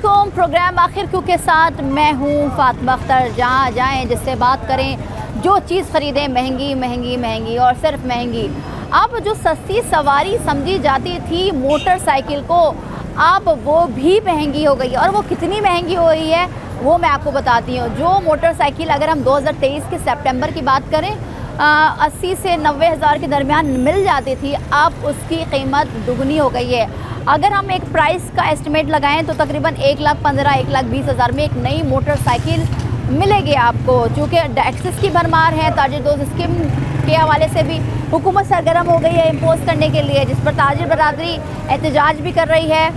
अस्सलामुअलैकुम। प्रोग्राम आखिर क्यों के साथ मैं हूँ फातिमा अख्तर। जहाँ जाएँ जिससे बात करें, जो चीज़ ख़रीदें महंगी महंगी महंगी और सिर्फ महंगी। अब जो सस्ती सवारी समझी जाती थी मोटरसाइकिल को, अब वो भी महंगी हो गई है। और वो कितनी महंगी हो गई है वो मैं आपको बताती हूँ। जो मोटरसाइकिल अगर हम 2023 के सितंबर की बात करें 80 से 90 हज़ार के दरमियान मिल जाती थी, अब उसकी कीमत दुगनी हो गई है। अगर हम एक प्राइस का एस्टिमेट लगाएं तो तकरीबन 1,15,000 1,20,000 में एक नई मोटरसाइकिल मिलेगी आपको। चूँकि टैक्सेस की भरमार है, ताजिर दोस्त स्कीम के हवाले से भी हुकूमत सरगर्म हो गई है इम्पोज करने के लिए, जिस पर ताजिर बरादरी एहतजाज भी कर रही है।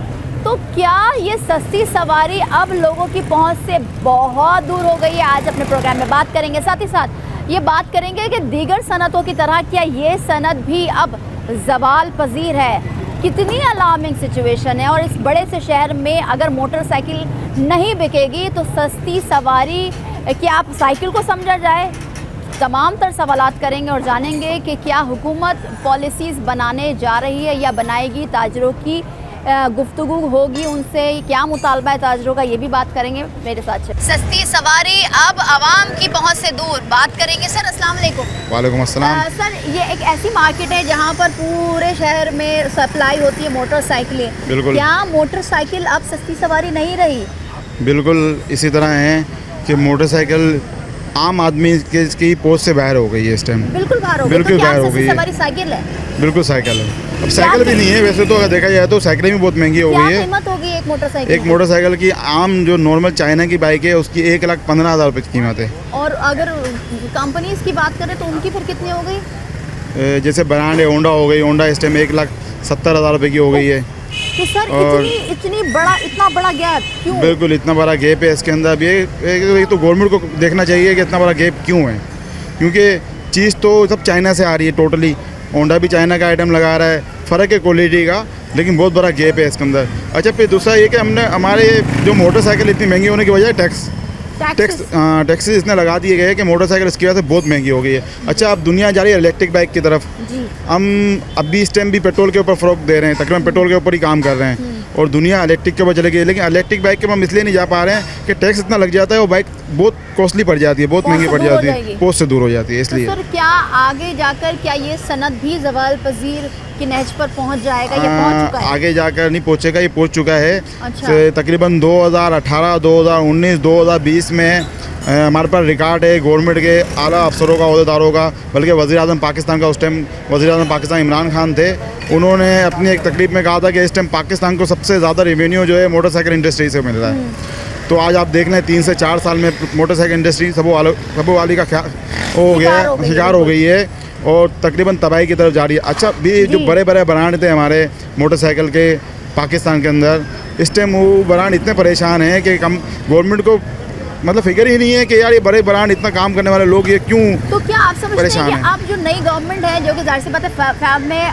तो क्या ये सस्ती सवारी अब लोगों की पहुंच से बहुत दूर हो गई है? आज अपने प्रोग्राम में बात करेंगे। साथ ही साथ ये बात करेंगे कि दीगर सनतों की तरह क्या ये सनत भी अब ज़वाल पजीर है? कितनी अलार्मिंग सिचुएशन है। और इस बड़े से शहर में अगर मोटरसाइकिल नहीं बिकेगी तो सस्ती सवारी क्या आप साइकिल को समझा जाए? तमाम तर सवालात करेंगे और जानेंगे कि क्या हुकूमत पॉलिसीज़ बनाने जा रही है या बनाएगी। ताजरों की गुफ्तगू होगी उनसे, क्या मुतालबा है ताजरों का, ये भी बात करेंगे मेरे साथ। सस्ती सवारी अब आवाम की पहुंच से दूर, बात करेंगे। सर अस्सलाम वालेकुम। वालेकुम अस्सलाम। सर ये एक ऐसी मार्केट है जहां पर पूरे शहर में सप्लाई होती है मोटरसाइकिलें। बिल्कुल। क्या मोटरसाइकिल अब सस्ती सवारी नहीं रही? बिल्कुल इसी तरह है कि मोटरसाइकिल आम आदमी की पहुंच से बाहर हो गई है इस टाइम। बिल्कुल बाहर हो गई। बिल्कुल तो क्या बाहर हो सस्ती गई है। सवारी साइकिल है? बिल्कुल साइकिल है। अब साइकिल भी नहीं है वैसे तो, अगर देखा जाए तो साइकिलें भी बहुत महंगी हो क्या गई है। कीमत होगी एक मोटरसाइकिल? एक मोटरसाइकिल की आम जो नॉर्मल चाइना की बाइक है उसकी 1,15,000 रुपये की कीमत है। और अगर कंपनीज की बात करें तो उनकी फिर कितनी हो गई? जैसे ब्रांड है होंडा हो गई, होंडा इस टाइम 1,70,000 रुपये की हो गई है। तो सर और इतना बड़ा गैप क्यों? बिल्कुल इतना बड़ा गैप है इसके अंदर। अब ये तो गवर्नमेंट को देखना चाहिए कि इतना बड़ा गैप क्यों है, क्योंकि चीज़ तो सब चाइना से आ रही है टोटली। होंडा भी चाइना का आइटम लगा रहा है, फ़र्क है क्वालिटी का, लेकिन बहुत बड़ा गैप है इसके अंदर। अच्छा, फिर दूसरा ये कि हमने हमारे जो मोटरसाइकिल इतनी महंगी होने की वजह टैक्सेस इतने लगा दिए गए कि मोटरसाइकिल इसकी वजह से बहुत महंगी हो गई है। अच्छा, अब दुनिया जा रही है इलेक्ट्रिक बाइक की तरफ। हम अभी इस टाइम भी पेट्रोल के ऊपर फ़रोग दे रहे हैं, तकरीबन पेट्रोल के ऊपर ही काम कर रहे हैं और दुनिया इलेक्ट्रिक के ऊपर चले गई। लेकिन इलेक्ट्रिक बाइक के ऊपर हम इसलिए नहीं जा पा रहे हैं कि टैक्स इतना लग जाता है, वो बाइक बहुत कॉस्टली पड़ जाती है, बहुत महंगी पड़ जाती है, पोस्ट से दूर हो जाती है। इसलिए तो सर क्या आगे जाकर क्या ये सनत भी ज़वाल पजीर की नहज पर पहुंच जाएगा या पहुंच चुका है? आगे जाकर नहीं पहुंचेगा, ये पहुंच चुका है। अच्छा। तकरीबन 2018, 2019, 2020 में हमारे पास रिकॉर्ड है गवर्नमेंट के आला अफसरों का, अहदेदारों का। बल्कि वज़ीर-ए-आज़म पाकिस्तान का, उस टाइम वज़ीर-ए-आज़म पाकिस्तान इमरान खान थे, उन्होंने अपनी एक तकरीब में कहा था कि इस टाइम पाकिस्तान को सबसे ज़्यादा रेवेन्यू जो है मोटरसाइकिल इंडस्ट्री से मिल रहा है। तो आज आप देख लें 3 से 4 साल में मोटरसाइकिल इंडस्ट्री सबोवाली का शिकार हो गई है और तकरीबन तबाही की तरफ जा रही है। अच्छा, भी जो बड़े बड़े ब्रांड थे हमारे मोटरसाइकिल के पाकिस्तान के अंदर, इस टाइम वो ब्रांड इतने परेशान हैं कि गवर्नमेंट को मतलब फिक्र ही नहीं है कि यार ये बड़े ब्रांड इतना काम करने वाले लोग ये क्यों। तो क्या आप समझते हैं कि अब जो नई गवर्नमेंट है, जो कि जाहिर सी बात है फैब में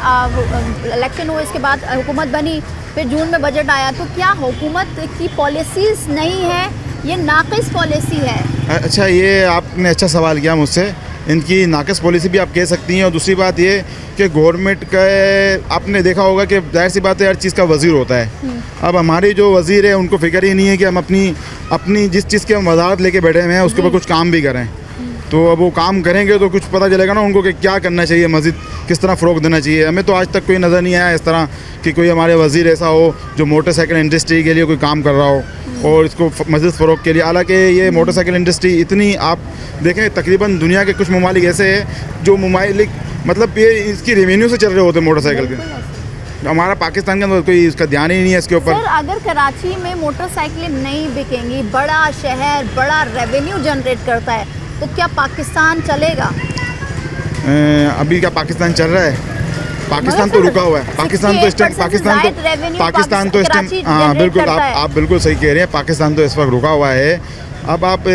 इलेक्शन हुए, इसके बाद हुकूमत बनी, फिर जून में बजट आया, तो क्या हुकूमत की पॉलिसीज़ नहीं है, ये नाक़िस पॉलिसी है? अच्छा, ये आपने अच्छा सवाल किया मुझसे। इनकी नाक़िस पॉलिसी भी आप कह सकती हैं। और दूसरी बात ये कि गवर्नमेंट का आपने देखा होगा कि जाहिर सी बात है हर चीज़ का वज़ीर होता है। अब हमारे जो वज़ीर है उनको फ़िक्र ही नहीं है कि हम अपनी जिस चीज़ की हम वजारत लेके बैठे हुए हैं उसके ऊपर कुछ काम भी करें। तो अब वो काम करेंगे तो कुछ पता चलेगा ना उनको कि क्या करना चाहिए, मज़ीद किस तरह फ़रोग़ देना चाहिए। हमें तो आज तक कोई नज़र नहीं आया इस तरह कि कोई हमारे वज़ीर ऐसा हो जो मोटरसाइकिल इंडस्ट्री के लिए कोई काम कर रहा हो और इसको मज़ीद फ़रोग़ के लिए। हालांकि ये मोटरसाइकिल इंडस्ट्री इतनी, आप देखें तकरीबन दुनिया के कुछ ममालिक ऐसे हैं जो ममालिक मतलब ये इसकी रेवेन्यू से चल रहे होते हैं मोटरसाइकिल के। हमारा पाकिस्तान के अंदर कोई इसका ध्यान ही नहीं है इसके ऊपर। सर अगर कराची में मोटरसाइकिलें नहीं बिकेंगी, बड़ा शहर बड़ा रेवेन्यू जनरेट करता है, तो क्या पाकिस्तान चलेगा? अभी क्या पाकिस्तान चल रहा है? पाकिस्तान तो रुका हुआ है। पाकिस्तान तो इस टाइम हाँ बिल्कुल, आप बिल्कुल सही कह रहे हैं। पाकिस्तान तो इस वक्त रुका हुआ है। अब आप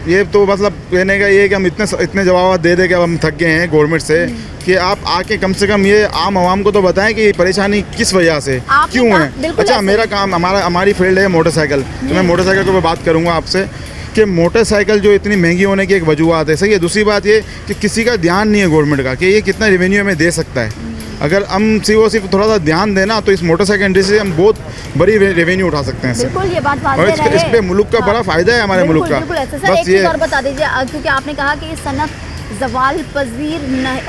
ये तो मतलब कहने का ये है कि हम इतने जवाब दे दे के अब हम थक गए हैं गवर्नमेंट से कि आप आके कम से कम ये आम आवाम को तो बताएं कि ये परेशानी किस वजह से क्यों है। अच्छा, मेरा काम हमारी फील्ड है मोटरसाइकिल, तो मैं मोटरसाइकिल को बात करूँगा आपसे कि मोटरसाइकिल जो इतनी महंगी होने की एक वजूहत है, सही है। दूसरी बात ये कि किसी का ध्यान नहीं है गवर्नमेंट का कि ये कितना रेवेन्यू हमें दे सकता है। अगर हम सिर्फ थोड़ा सा ध्यान देना तो इस मोटरसाइकिल इंडस्ट्री से हम बहुत बड़ी रेवेन्यू उठा सकते हैं इससे। बिल्कुल ये बात और वाजिब है। इस पे मुल्क का बड़ा फ़ायदा है हमारे मुल्क का। बिल्कुल ऐसा। सर एक चीज़ और बता दीजिए, क्योंकि आपने कहा कि ये सनत ज़वाल पजीर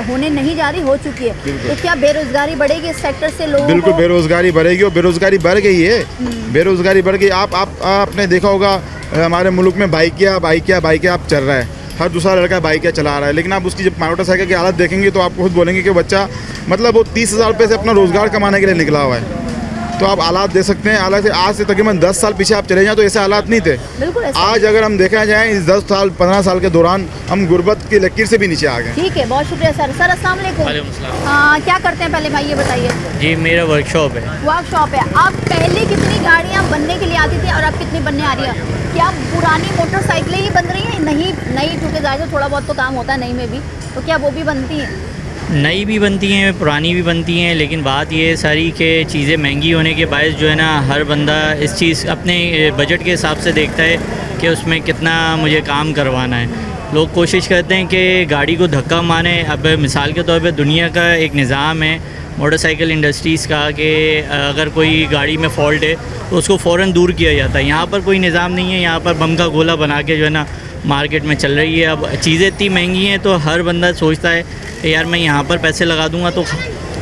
होने नहीं जा रही, हो चुकी है, तो क्या बेरोजगारी बढ़ेगी इस सेक्टर से लोगों बिल्कुल को? बेरोजगारी बढ़ेगी और बेरोजगारी बढ़ गई है। बेरोजगारी बढ़ गई। आपने देखा होगा हमारे मुल्क में बाइकिया आप चल रहा है, हर दूसरा लड़का बाइकिया चला रहा है, लेकिन आप उसकी जब मोटरसाइकिल की हालत देखेंगे तो आपको खुद बोलेंगे कि बच्चा मतलब वो 30,000 रुपये से अपना रोज़गार कमाने के लिए निकला हुआ है। तो आप हालात दे सकते हैं। हालांकि आज से तकरीबन 10 साल पीछे आप चले जाएं तो ऐसे हालात नहीं थे। बिल्कुल ऐसा। आज अगर हम देखा जाए इस 10 साल 15 साल के दौरान हम गुर्बत की लकीर से भी नीचे आ गए। ठीक है, बहुत शुक्रिया सर। सर अस्सलाम वालेकुम। वालेकुम सलाम। क्या करते हैं पहले भाई ये बताइए? जी मेरा वर्कशॉप है। वर्कशॉप है। आप पहले कितनी गाड़ियाँ बनने के लिए आती थी और अब कितनी बनने आ रही है? क्या पुरानी मोटरसाइकिलें ही बन रही हैं? नहीं नई, क्योंकि ज़ाहिर थोड़ा बहुत तो काम होता है नई में भी, तो क्या वो भी बनती हैं? नई भी बनती हैं, पुरानी भी बनती हैं, लेकिन बात ये सारी कि चीज़ें महंगी होने के बायस जो है ना, हर बंदा इस चीज़ अपने बजट के हिसाब से देखता है कि उसमें कितना मुझे काम करवाना है। लोग कोशिश करते हैं कि गाड़ी को धक्का मारें। अब मिसाल के तौर पे दुनिया का एक निज़ाम है मोटरसाइकिल इंडस्ट्रीज़ का कि अगर कोई गाड़ी में फ़ॉल्ट है तो उसको फ़ौरन दूर किया जाता है। यहाँ पर कोई निज़ाम नहीं है। यहाँ पर बम का गोला बना के जो है ना मार्केट में चल रही है। अब चीज़ें इतनी महंगी हैं तो हर बंदा सोचता है कि यार मैं यहाँ पर पैसे लगा दूँगा तो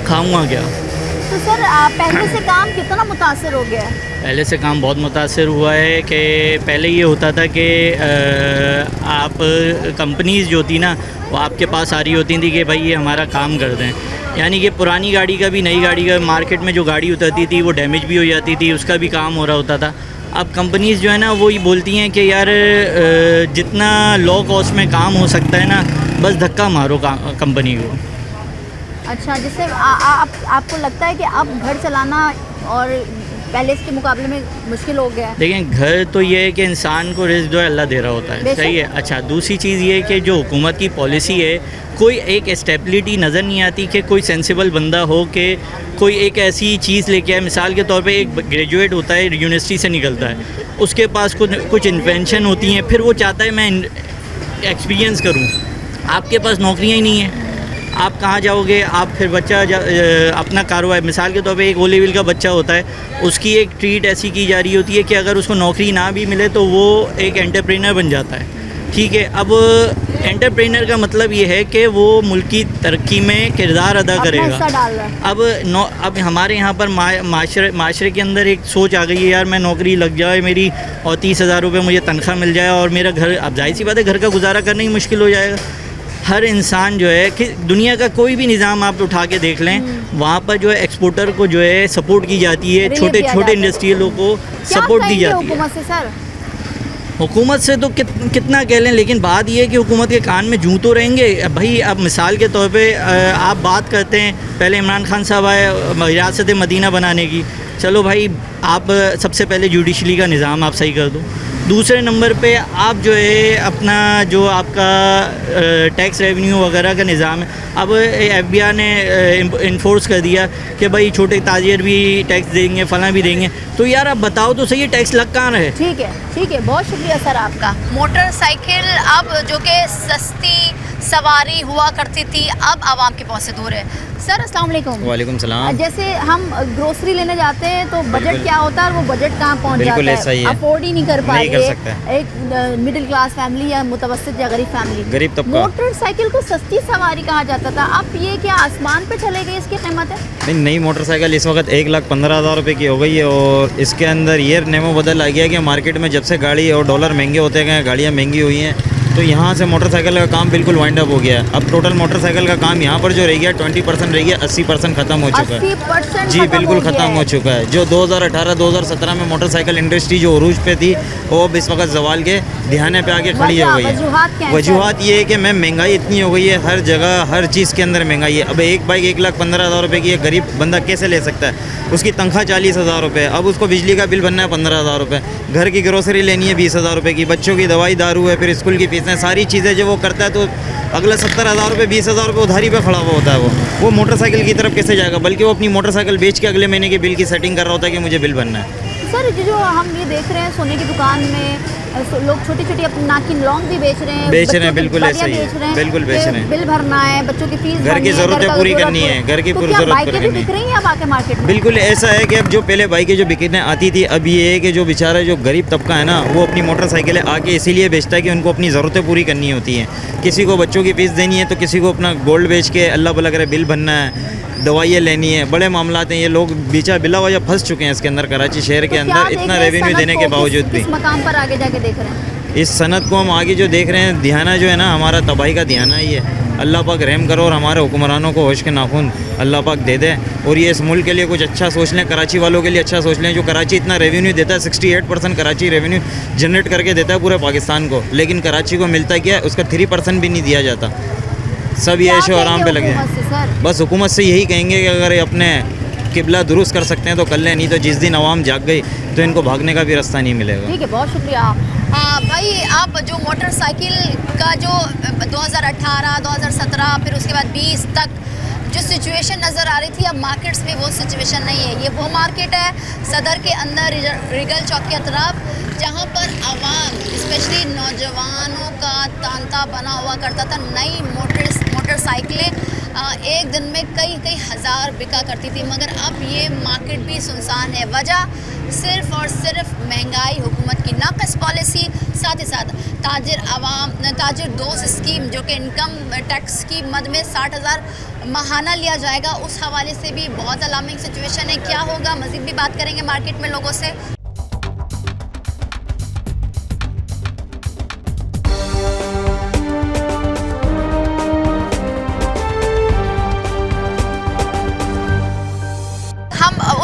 खाऊँगा क्या। तो सर पहले से काम कितना मुतासर हो गया है? पहले से काम बहुत मुतासर हुआ है कि पहले ये होता था कि आप कंपनीज़ जो थी ना वो आपके पास आ रही होती थी कि भाई ये हमारा काम कर दें। यानी कि पुरानी गाड़ी का भी नई गाड़ी का मार्केट में जो गाड़ी उतरती थी वो डैमेज भी हो जाती थी, उसका भी काम हो रहा होता था। अब कंपनीज़ जो है ना वो ये बोलती हैं कि यार जितना लो कॉस्ट में काम हो सकता है ना बस धक्का मारो कंपनी को। अच्छा, जिससे आपको लगता है कि अब घर चलाना और पहले इसके मुकाबले में मुश्किल हो गया है? देखिए घर तो ये है कि इंसान को रिस्क जो है अल्लाह दे रहा होता है, सही है। अच्छा दूसरी चीज़ ये है कि जो हुकूमत की पॉलिसी है कोई एक स्टेबिलिटी नज़र नहीं आती कि कोई सेंसिबल बंदा हो कि कोई एक ऐसी चीज़ लेके आए। मिसाल के तौर पे एक ग्रेजुएट होता है, यूनिवर्सिटी से निकलता है, उसके पास कुछ इन्वेंशन होती हैं, फिर वो चाहता है मैं एक्सपीरियंस करूँ। आपके पास नौकरियाँ ही नहीं हैं, आप कहाँ जाओगे? आप फिर बच्चा अपना कारोबार, मिसाल के तौर पे एक ओ लेवल का बच्चा होता है, उसकी एक ट्रीट ऐसी की जा रही होती है कि अगर उसको नौकरी ना भी मिले तो वो एक एंटरप्रेन्योर बन जाता है। ठीक है, अब एंटरप्रेन्योर का मतलब ये है कि वो मुल्क की तरक्की में किरदार अदा करेगा। अब हमारे यहाँ पर माशरे के अंदर एक सोच आ गई है, यार मैं नौकरी लग जाए मेरी और 30,000 रुपये मुझे तनख्वाह मिल जाए और मेरा घर, अब जाहिर सी बात है घर का गुजारा करना ही मुश्किल हो जाएगा। हर इंसान जो है कि दुनिया का कोई भी निज़ाम आप उठा के देख लें, वहाँ पर जो है एक्सपोर्टर को जो है सपोर्ट की जाती है, छोटे छोटे इंडस्ट्रियलों को सपोर्ट दी जाती है। हुकूमत से सर, हुकूमत से तो कितना कह लें, लेकिन बात यह है कि हुकूमत के कान में जूं तो रहेंगे भाई। अब मिसाल के तौर पे आप बात करते हैं, पहले इमरान खान साहब आए रियासत मदीना बनाने की, चलो भाई आप सबसे पहले जुडिशरी का निज़ाम आप सही कर दो। दूसरे नंबर पे आप जो है अपना जो आपका टैक्स रेवेन्यू वगैरह का निज़ाम है, अब FBI ने इन्फोर्स कर दिया कि भाई छोटे ताजिर भी टैक्स देंगे, फलां भी देंगे। तो यार आप बताओ तो सही, टैक्स लग कहाँ रहे? ठीक है, बहुत शुक्रिया सर आपका। मोटरसाइकिल अब जो कि सस्ती सवारी हुआ करती थी अब आवाम के पहुँच से दूर है। सर अस्सलाम वालेकुम। वालेकुम सलाम। जैसे हम ग्रोसरी लेने जाते हैं तो बजट क्या होता है और वो बजट कहाँ पहुँच जाता है, अफोर्ड ही नहीं कर पा रहे एक मिडिल क्लास फैमिली या मुतवस्सित या गरीब फैमिली, गरीब तबका। मोटरसाइकिल को सस्ती सवारी कहा जाता था, अब ये क्या आसमान पे चले गए इसकी कीमत है? नहीं, नई मोटरसाइकिल इस वक्त 1,15,000 रुपये की हो गई है और इसके अंदर ये नेमो बदल आ गया कि मार्केट में जब से गाड़ी और डॉलर महंगे होते गए, गाड़ियाँ महंगी हुई हैं, तो यहाँ से मोटरसाइकिल का काम बिल्कुल वाइंड अप हो गया है। अब टोटल मोटरसाइकिल का काम यहाँ पर जो रह गया 20% रह गया, 80% ख़त्म हो चुका है। 80% जी बिल्कुल ख़त्म हो चुका है। जो 2018-2017 में मोटरसाइकिल इंडस्ट्री जो उरूज पे थी वो अब इस वक्त ज़वाल के ध्यान पे आके खड़ी हो गई है। वजूहत ये है कि मैम महंगाई इतनी हो गई है, हर जगह हर चीज़ के अंदर महंगाई है। अब एक बाइक 1,15,000 रुपये की एक गरीब बंदा कैसे ले सकता है? उसकी तनख्वाह 40,000 रुपये, अब उसको बिजली का बिल बनना है 15,000 रुपये, घर की ग्रोसरी लेनी है 20,000 रुपये की, बच्चों की दवाई दारू है, फिर स्कूल की फीसें, सारी चीज़ें जो वो करता है तो अगला 70,000 रुपये 20,000 रुपये उधारी पे खड़ा हुआ होता है। वो मोटरसाइकिल की तरफ कैसे जाएगा? बल्कि वो अपनी मोटरसाइकिल बेच के अगले महीने के बिल की सेटिंग कर रहा होता है कि मुझे बिल बनना है। सर जो हम ये देख रहे हैं सोने की दुकान में लोग छोटी छोटी अपनी नाकी लौंग भी बेच रहे हैं, बेच रहे हैं, बच्चों की बिल्कुल ऐसा ही गाड़ियाँ है, बेच रहे हैं, बिल्कुल बेच रहे हैं। बिल भरना है, बच्चों की फीस घर की ज़रूरतें पूरी करनी है, घर की पूरी ज़रूरत बाइकें पूरी भी करनी बिक है। रही हैं अब आके मार्केट में? बिल्कुल ऐसा है कि अब जो पहले बाइकें जो बिकने आती थी, अब ये है कि जो बेचारा जो गरीब तबका है ना, वो अपनी मोटरसाइकिलें आके इसीलिए बेचता है कि उनको अपनी ज़रूरतें पूरी करनी होती हैं। किसी को बच्चों की फ़ीस देनी है, तो किसी को अपना गोल्ड बेच के अल्लाह भला करे बिल भरना है, दवाइयाँ लेनी है, बड़े मामलात हैं। ये लोग बिला वजह फंस चुके हैं इसके अंदर, कराची शहर के तो क्या अंदर देख इतना रहे हैं रेवेन्यू सनत देने को के बावजूद भी। किस मकाम पर आगे जाके देख रहे हैं? इस सनत को हम आगे जो देख रहे हैं, धियाना जो है ना, हमारा तबाही का धियाना ही है। अल्लाह पाक रहम करो और हमारे हुक्मरानों को होश के नाखून अल्लाह पाक दे दे, और ये इस मुल्क के लिए कुछ अच्छा सोच लें, कराची वालों के लिए अच्छा सोच लें। जो कराची इतना रेवेन्यू देता है, 68% कराची रेवेन्यू जनरेट करके देता है पूरे पाकिस्तान को, लेकिन कराची को मिलता क्या है? उसका 3% भी नहीं दिया जाता। सब ये क्या ऐशो आराम पे कहेंगे लगे हुकूमत से, सर? हैं। बस हुकूमत से यही कहेंगे कि अगर ये अपने किबला दुरुस्त कर सकते हैं तो कर लें, नहीं तो जिस दिन आवाम जाग गई तो इनको भागने का भी रास्ता नहीं मिलेगा। ठीक है, बहुत शुक्रिया। भाई, आप जो मोटरसाइकिल का जो 2018, 2017 फिर उसके बाद 20 तक जो सिचुएशन नज़र आ रही थी, अब मार्केट्स में वो सिचुएशन नहीं है। ये वो मार्केट है सदर के अंदर, रिगल चौक के अतराफ, जहाँ पर आवाम स्पेशली नौजवानों का तांता बना हुआ करता था। नई मोटरसाइकिलें एक दिन में कई हज़ार बिका करती थी, मगर अब ये मार्केट भी सुनसान है। वजह सिर्फ़ और सिर्फ महंगाई, हुकूमत की नाक़िस पॉलिसी, साथ ही साथ ताजिर दोस्त स्कीम, जो कि इनकम टैक्स की मद में 60,000 माहाना लिया जाएगा, उस हवाले से भी बहुत अलार्मिंग सिचुएशन है। क्या होगा, मज़ीद भी बात करेंगे मार्केट में लोगों से।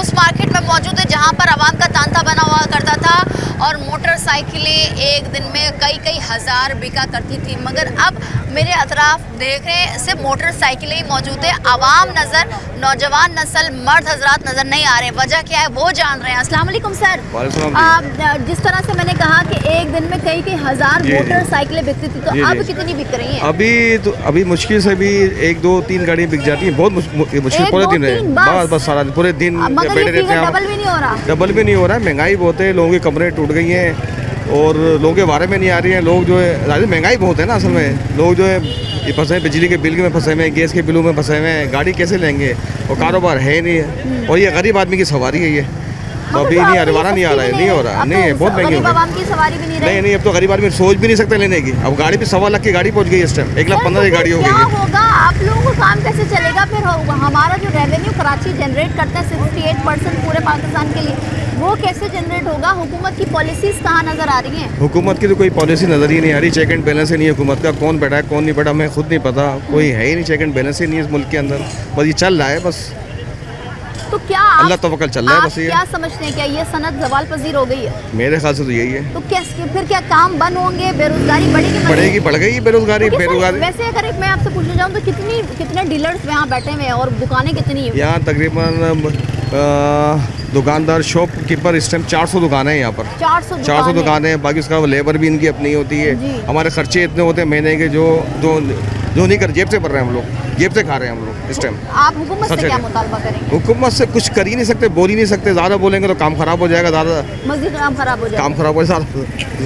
उस मार्केट में मौजूद है जहां पर आवाम का तांता बना हुआ करता था और मोटरसाइकिलें एक दिन में कई हज़ार बिका करती थी, मगर अब मेरे अतराफ देख रहे हैं सिर्फ मोटरसाइकिलें ही मौजूद है। आवाम नज़र, नौजवान नस्ल, मर्द हजरात नज़र नहीं आ रहे। वजह क्या है वो जान रहे हैं। अस्सलाम वालेकुम सर। जिस तरह से मैंने कहा कि एक दिन में कई हज़ार मोटरसाइकिलें बिकती थी, तो अब कितनी बिक रही हैं? अभी मुश्किल से भी 1 2 3 गाड़ी बिक जाती है। बहुत मुश्किल, पूरे दिन है, बस सारा पूरे दिन मगर बैठे रहते हैं। डबल भी नहीं हो रहा। डबल भी नहीं हो रहा है, महंगाई बहुत है, लोगों की कमरें टूट गई हैं और लोगों के बारे में नहीं आ रही हैं। लोग जो है, महंगाई बहुत है ना, असल में लोग जो है ये फंसे हैं, बिजली के बिल में फंसे हुए हैं, गैस के बिलों में फंसे हुए हैं, गाड़ी कैसे लेंगे, और कारोबार है ही नहीं है, और ये गरीब आदमी की सवारी है ये। तो अभी नहीं अरवाना नहीं आ रहा है, नहीं हो रहा, नहीं है, बहुत महंगी हो गई। नहीं, अब तो गरीब आदमी सोच भी नहीं सकते लेने की। अब गाड़ी भी 1.25 लाख की गाड़ी पहुंच गई इस टाइम, 1,15,000 की गाड़ी हो गई क्या है। होगा, आप लोगों को काम कैसे चलेगा फिर? हमारा जो रेवेन्यू कराची जनरेट करता है 68% पूरे पाकिस्तान के लिए, वो कैसे जनरेट होगा? हुकूमत की पॉलिसीज़ कहाँ नज़र आ रही हैं? हुकूमत की तो कोई पॉलिसी नज़र ही नहीं आ रही। चेक एंड बैलेंस ही नहीं है हुकूमत का। कौन बैठा है कौन नहीं बैठा हमें खुद नहीं पता, कोई है ही नहीं। चेक एंड बैलेंस ही नहीं है इस मुल्क के अंदर, बस ये चल रहा है बस। तो क्या अल्लाह तवक्कल चल रहा है बस। ये क्या समझते हैं, क्या ये सनत ज़वाल पजीर हो गई है? मेरे ख्याल से तो यही है। तो फिर क्या काम बंद होंगे, बेरोजगारी बढ़ेगी? बढ़ गई बेरोजगारी। वैसे अगर एक मैं आपसे पूछना चाहूँ तो कितने डीलर्स यहाँ बैठे हुए हैं और दुकानें कितनी हैं? यहाँ तकरीबन दुकानदार, शॉपकीपर, इस टाइम 400 दुकानें हैं यहाँ पर। 400 दुकानें हैं। बाकी उसका लेबर भी इनकी अपनी होती है। हमारे खर्चे इतने होते हैं महीने के जो नहीं कर, जेब से भर रहे हैं हम लोग, जेब से खा रहे हैं हम लोग इस टाइम। आप हुकूमत से क्या मुतालबा करेंगे? हुकूमत से कुछ कर ही नहीं सकते, बोल ही नहीं सकते। ज़्यादा बोलेंगे तो काम खराब हो जाएगा, ज़्यादा मज़ीद काम खराब हो जाएगा।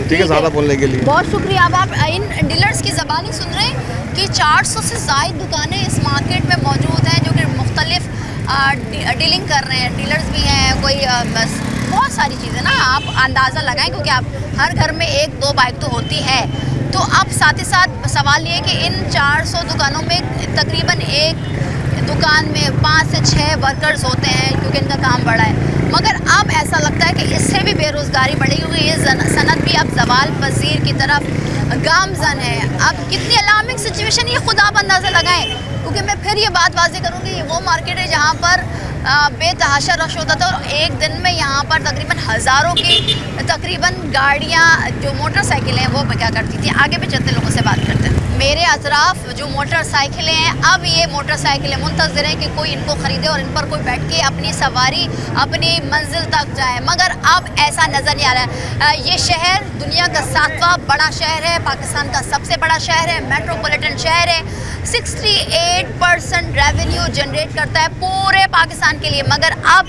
ठीक है, ज़्यादा बोलने के लिए बहुत शुक्रिया। अब आप इन डीलर्स की ज़बानी सुन रहे हैं कि 400 से ज़ायद दुकानें इस मार्केट में मौजूद हैं, जो कि मुख्तलिफ डीलिंग कर रहे हैं। डीलर्स भी हैं, कोई बस बहुत सारी चीज़ें ना, आप अंदाज़ा लगाएं, क्योंकि आप हर घर में 1-2 बाइक तो होती है। तो अब साथ ही साथ सवाल ये है कि इन 400 दुकानों में तकरीबन एक दुकान में 5 से 6 वर्कर्स होते हैं, क्योंकि इनका काम बड़ा है। मगर अब ऐसा लगता है कि इससे भी बेरोज़गारी बढ़ेगी, क्योंकि ये सनत भी अब ज़वाल पजीर की तरफ गामजन है। अब कितनी अलार्मिंग सिचुएशन ये खुद आप अंदाज़ा लगाएं, क्योंकि मैं फिर ये बात वाज़ेह करूँगी, ये वो मार्केट है जहाँ पर बेतहाशा रश होता था, और एक दिन में यहाँ पर तकरीबन हज़ारों की तकरीबन गाड़ियाँ, जो मोटरसाइकिलें हैं, वो बिका करती थी। आगे भी चलते लोगों से बात करते हैं। मेरे अतराफ जो मोटरसाइकिलें हैं, अब ये मोटरसाइकिलें मुंतज़िर हैं कि कोई इनको ख़रीदे और इन पर कोई बैठ के अपनी सवारी अपनी मंजिल तक जाए, मगर अब ऐसा नज़र नहीं आ रहा है। ये शहर दुनिया का 7वां बड़ा शहर है, पाकिस्तान का सबसे बड़ा शहर है, मेट्रोपॉलिटन शहर है। 68% रेवेन्यू जनरेट करता है पूरे पाकिस्तान इंसान के लिए। मगर अब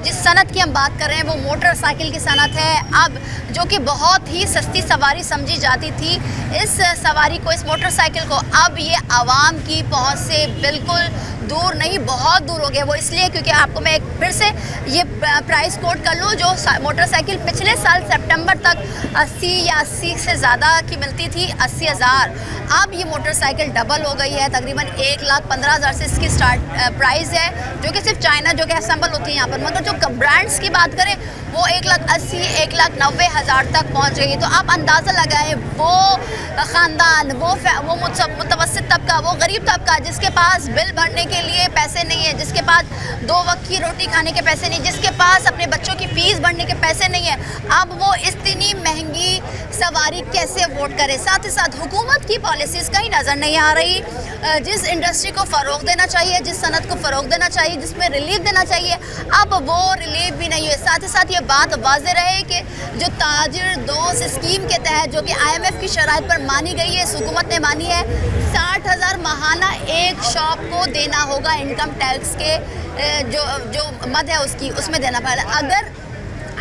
जिस सनत की हम बात कर रहे हैं वो मोटरसाइकिल की सनत है, अब जो कि बहुत ही सस्ती सवारी समझी जाती थी, इस सवारी को, इस मोटरसाइकिल को अब ये आवाम की पहुंच से बिल्कुल दूर नहीं, बहुत दूर हो गया। वो इसलिए क्योंकि आपको मैं फिर से ये प्राइस कोट कर लूँ, जो मोटरसाइकिल पिछले साल सितंबर तक 80 या 80 से ज़्यादा की मिलती थी, 80,000, अब ये मोटरसाइकिल डबल हो गई है, तकरीबन 1,15,000 से इसकी स्टार्ट प्राइस है, जो कि सिर्फ चाइना जो कि असेंबल होती है यहाँ पर। मगर जो ब्रांड्स की बात करें वो 1,80,000 1,90,000 तक पहुँच गई। तो आप अंदाज़ा लगाएं, वो ख़ानदान, वो मुतवस्सित तबका, वो गरीब तबका जिसके पास बिल भरने के लिए पैसे नहीं है, जिसके पास 2 वक्त की रोटी खाने के पैसे नहीं, जिसके पास अपने बच्चों की फ़ीस भरने के पैसे नहीं है, अब वो इतनी महंगी सवारी कैसे अफोर्ड करे। साथ ही साथ हुकूमत की पॉलिसीज़ कहीं नज़र नहीं आ रही। जिस इंडस्ट्री को फ़रोग देना चाहिए, जिस सनत को फ़रोग देना चाहिए, जिसमें रिलीफ देना चाहिए, अब वो रिलीफ भी नहीं है। साथ ही साथ ये बात वाज़ेह रहे कि जो ताजिर दोस्त स्कीम के तहत, जो कि IMF की शराइत पर मानी गई है, इस हुकूमत ने मानी है, 60,000 माहाना एक शॉप को देना होगा इनकम टैक्स के जो मद है उसमें देना पड़ेगा। अगर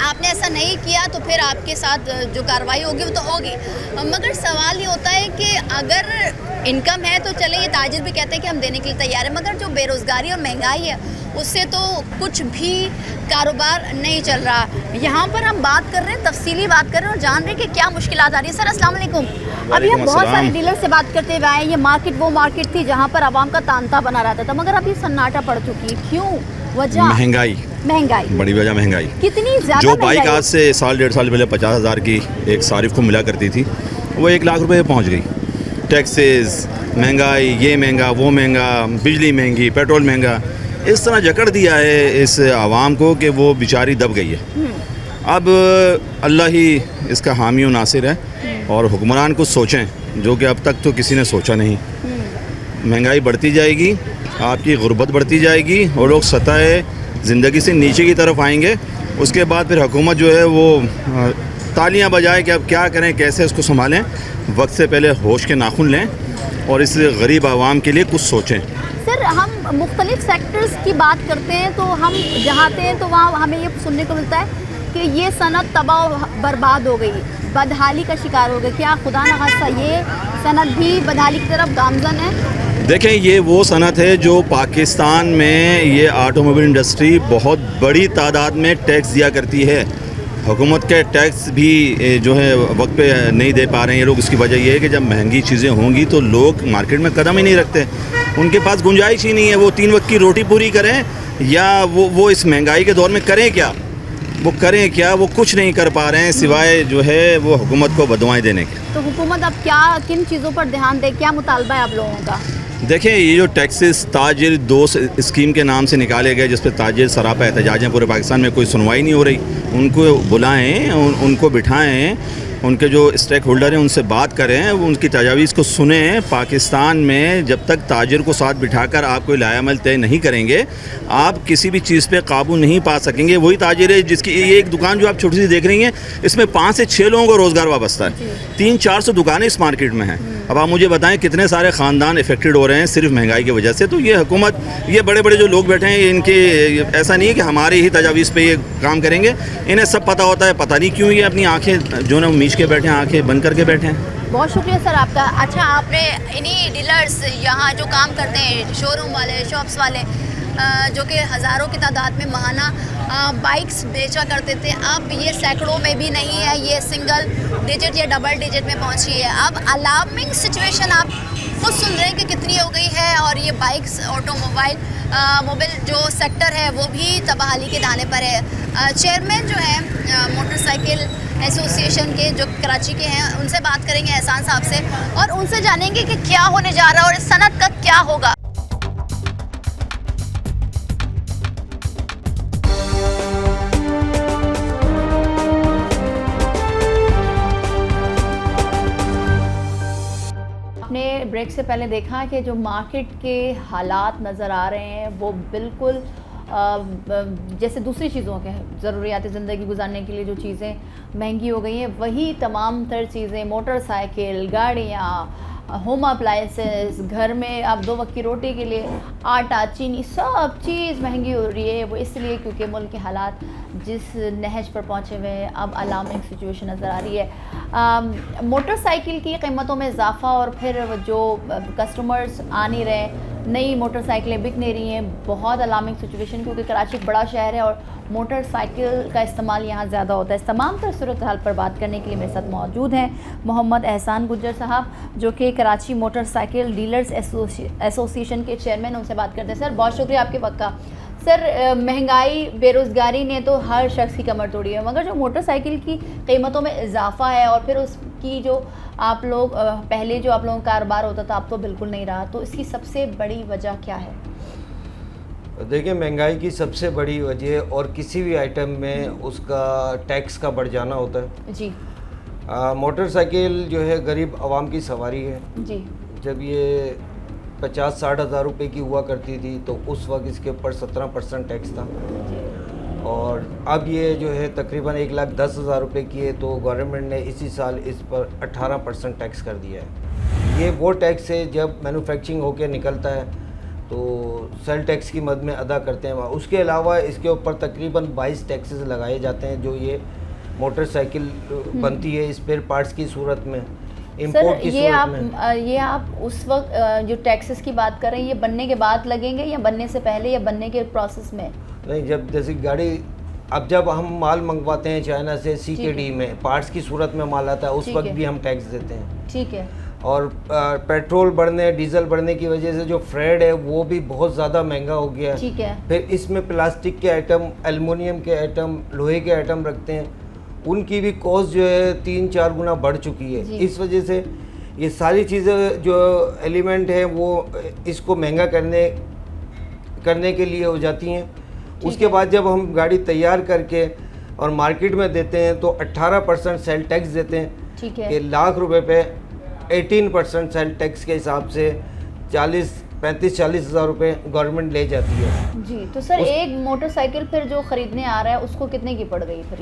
आपने ऐसा नहीं किया तो फिर आपके साथ जो कार्रवाई होगी वो तो होगी। मगर सवाल ये होता है कि अगर इनकम है तो चले, ये ताजिर भी कहते हैं कि हम देने के लिए तैयार हैं, मगर जो बेरोज़गारी और महंगाई है उससे तो कुछ भी कारोबार नहीं चल रहा। यहाँ पर हम बात कर रहे हैं, तफसीली बात कर रहे हैं और जान रहे हैं कि क्या मुश्किलात आ रही है। सर अस्सलाम वालेकुम। अभी हम बहुत सारे डीलर से बात करते हुए आए, ये मार्केट वो मार्केट थी जहाँ पर आवाम का तांता बना रहता था, मगर अभी सन्नाटा पड़ चुकी है। क्यों? वजह महंगाई, बड़ी वजह महंगाई। कितनी ज़्यादा? जो बाइक आज से साल 1.5 साल पहले 50,000 की एक सारिफ को मिला करती थी, वो 1 लाख रुपए पहुंच गई। टैक्सेस, महंगाई, ये महंगा, वो महंगा, बिजली महंगी, पेट्रोल महंगा, इस तरह जकड़ दिया है इस आवाम को कि वो बेचारी दब गई है। अब अल्लाह ही इसका हामी और नासिर है, और हुक्मरान कुछ सोचें, जो कि अब तक तो किसी ने सोचा नहीं। महंगाई बढ़ती जाएगी, आपकी गुर्बत बढ़ती जाएगी, और लोग सतह ज़िंदगी से नीचे की तरफ आएंगे। उसके बाद फिर हुकूमत जो है वो तालियां बजाए कि अब क्या करें, कैसे उसको संभालें। वक्त से पहले होश के नाखून लें और इस गरीब आवाम के लिए कुछ सोचें। सर हम मुख्तलिफ सेक्टर्स की बात करते हैं तो हम जाते हैं तो वहाँ हमें ये सुनने को मिलता है कि ये सनत तबाह बर्बाद हो गई, बदहाली का शिकार हो गई। क्या खुदा न खास्ता ये सनत भी बदहाली की तरफ गामजन है? देखें, ये वो सनत है जो पाकिस्तान में ये ऑटोमोबाइल इंडस्ट्री बहुत बड़ी तादाद में टैक्स दिया करती है। हुकूमत के टैक्स भी जो है वक्त पे नहीं दे पा रहे हैं ये लोग। इसकी वजह ये है कि जब महंगी चीज़ें होंगी तो लोग मार्केट में कदम ही नहीं रखते, उनके पास गुंजाइश ही नहीं है। वो 3 वक्त की रोटी पूरी करें या वो इस महंगाई के दौर में करें क्या? वो कुछ नहीं कर पा रहे हैं सिवाय जो है वो हुकूमत को बदुआएं देने के। तो हुकूमत अब क्या, किन चीज़ों पर ध्यान दे, क्या मुतालबा है आप लोगों का? देखें, ये जो टैक्सेस ताजिर दोस्त स्कीम के नाम से निकाले गए, जिस पर ताजिर सरापा एहतजाज हैं, पूरे पाकिस्तान में कोई सुनवाई नहीं हो रही। उनको बुलाएं, उनको बिठाएं, उनके जो स्टेक होल्डर हैं उनसे बात करें, उनकी तजावीज़ को सुने। पाकिस्तान में जब तक ताजिर को साथ बिठाकर आप कोई लायामल तय नहीं करेंगे, आप किसी भी चीज़ पे काबू नहीं पा सकेंगे। वही ताजिर है जिसकी ये एक दुकान जो आप छोटी सी देख रही हैं, इसमें 5 से 6 लोगों को रोज़गार वाबस्ता है। 300-400 दुकानें इस मार्केट में हैं। अब आप मुझे बताएं कितने सारे ख़ानदान इफेक्टेड हो रहे हैं सिर्फ महंगाई की वजह से। तो ये हुकूमत, ये बड़े बड़े जो लोग बैठे हैं, इनके ऐसा नहीं है कि हमारे ही तजावीज़ पे ये काम करेंगे, इन्हें सब पता होता है। पता नहीं क्यों ये अपनी आंखें जो ना मीच के बैठे हैं, आंखें बंद करके बैठे हैं। बहुत शुक्रिया सर आपका। अच्छा, आपने इन्हीं डीलर्स यहाँ जो काम करते हैं, शोरूम वाले, शॉप्स वाले, जो कि हज़ारों की तादाद में माहाना बाइक्स बेचा करते थे, अब ये सैकड़ों में भी नहीं है, ये सिंगल डिजिट या डबल डिजिट में पहुंची है। अब अलार्मिंग सिचुएशन आप खुद सुन रहे हैं कि कितनी हो गई है, और ये बाइक्स, मोबाइल जो सेक्टर है वो भी तबाही के दाने पर है। चेयरमैन जो है मोटरसाइकिल एसोसिएशन के, जो कराची के हैं, उनसे बात करेंगे, एहसान साहब से, और उनसे जानेंगे कि क्या होने जा रहा है और इस सनत का क्या होगा। आपने ब्रेक से पहले देखा कि जो मार्केट के हालात नज़र आ रहे हैं वो बिल्कुल जैसे दूसरी चीज़ों के ज़रूरियात ज़िंदगी गुजारने के लिए जो चीज़ें महंगी हो गई हैं, वही तमाम तर चीज़ें, मोटरसाइकिल, गाड़ियाँ, होम अप्लायंसेस, घर में आप 2 वक्त की रोटी के लिए आटा, चीनी, सब चीज़ महंगी हो रही है। वो इसलिए क्योंकि मुल्क के हालात जिस नहज पर पहुँचे हुए हैं, अब अलार्मिंग सिचुएशन नज़र आ रही है। मोटरसाइकिल की कीमतों में इजाफा और फिर जो कस्टमर्स आ नहीं रहे, नई मोटरसाइकिलें बिक नहीं रही हैं, बहुत अलार्मिंग सिचुएशन, क्योंकि कराची एक बड़ा शहर है और मोटरसाइकिल का इस्तेमाल यहाँ ज़्यादा होता है। इस तमाम तर सूरत हाल पर बात करने के लिए मेरे साथ मौजूद हैं मोहम्मद एहसान गुज्जर साहब, जो कि कराची मोटरसाइकिल डीलर्स एसोसिएशन के चेयरमैन। उनसे बात करते हैं। सर बहुत शुक्रिया आपके वक्त का। सर महंगाई, बेरोज़गारी ने तो हर शख्स की कमर तोड़ी है, मगर जो मोटरसाइकिल की कीमतों में इजाफा है और फिर उसकी जो आप लोग पहले जो आप लोगों का कारोबार होता था, अब तो बिल्कुल नहीं रहा, तो इसकी सबसे बड़ी वजह क्या है? देखिए, महंगाई की सबसे बड़ी वजह और किसी भी आइटम में उसका टैक्स का बढ़ जाना होता है जी। मोटरसाइकिल जो है गरीब आवाम की सवारी है जी। जब ये 50-60 हज़ार रुपये की हुआ करती थी तो उस वक्त इसके ऊपर 17% टैक्स था, और अब ये जो है तकरीबन 1,10,000 रुपये की है, तो गवर्नमेंट ने इसी साल इस पर 18% टैक्स कर दिया है। ये वो टैक्स है जब मैन्युफैक्चरिंग होकर निकलता है तो सेल टैक्स की मद में अदा करते हैं। उसके अलावा इसके ऊपर तकरीबन 22 टैक्सेस लगाए जाते हैं जो ये मोटरसाइकिल बनती है स्पेयर पार्ट्स की सूरत में, इंपोर्ट की सूरत में। ये आप उस वक्त जो टैक्सेस की बात कर रहे हैं, ये बनने के बाद लगेंगे या बनने से पहले या बनने के प्रोसेस में? नहीं, जब जैसे गाड़ी, अब जब हम माल मंगवाते हैं चाइना से CKD में पार्ट्स की सूरत में माल आता है, उस वक्त भी हम टैक्स देते हैं। ठीक है। और पेट्रोल बढ़ने, डीजल बढ़ने की वजह से जो फ्रेड है वो भी बहुत ज़्यादा महंगा हो गया है। ठीक है। फिर इसमें प्लास्टिक के आइटम, एल्युमिनियम के आइटम, लोहे के आइटम रखते हैं, उनकी भी कॉस्ट जो है 3-4 गुना बढ़ चुकी है। इस वजह से ये सारी चीज़ें जो एलिमेंट हैं वो इसको महंगा करने के लिए हो जाती हैं। उसके बाद जब हम गाड़ी तैयार करके और मार्केट में देते हैं तो 18% सेल टैक्स देते हैं। ठीक है। कि लाख रुपए पे 18% सेल टैक्स के हिसाब से 35-40 हज़ार रुपये गवर्नमेंट ले जाती है। जी। तो सर एक मोटरसाइकिल फिर जो ख़रीदने आ रहा है उसको कितने की पड़ गई फिर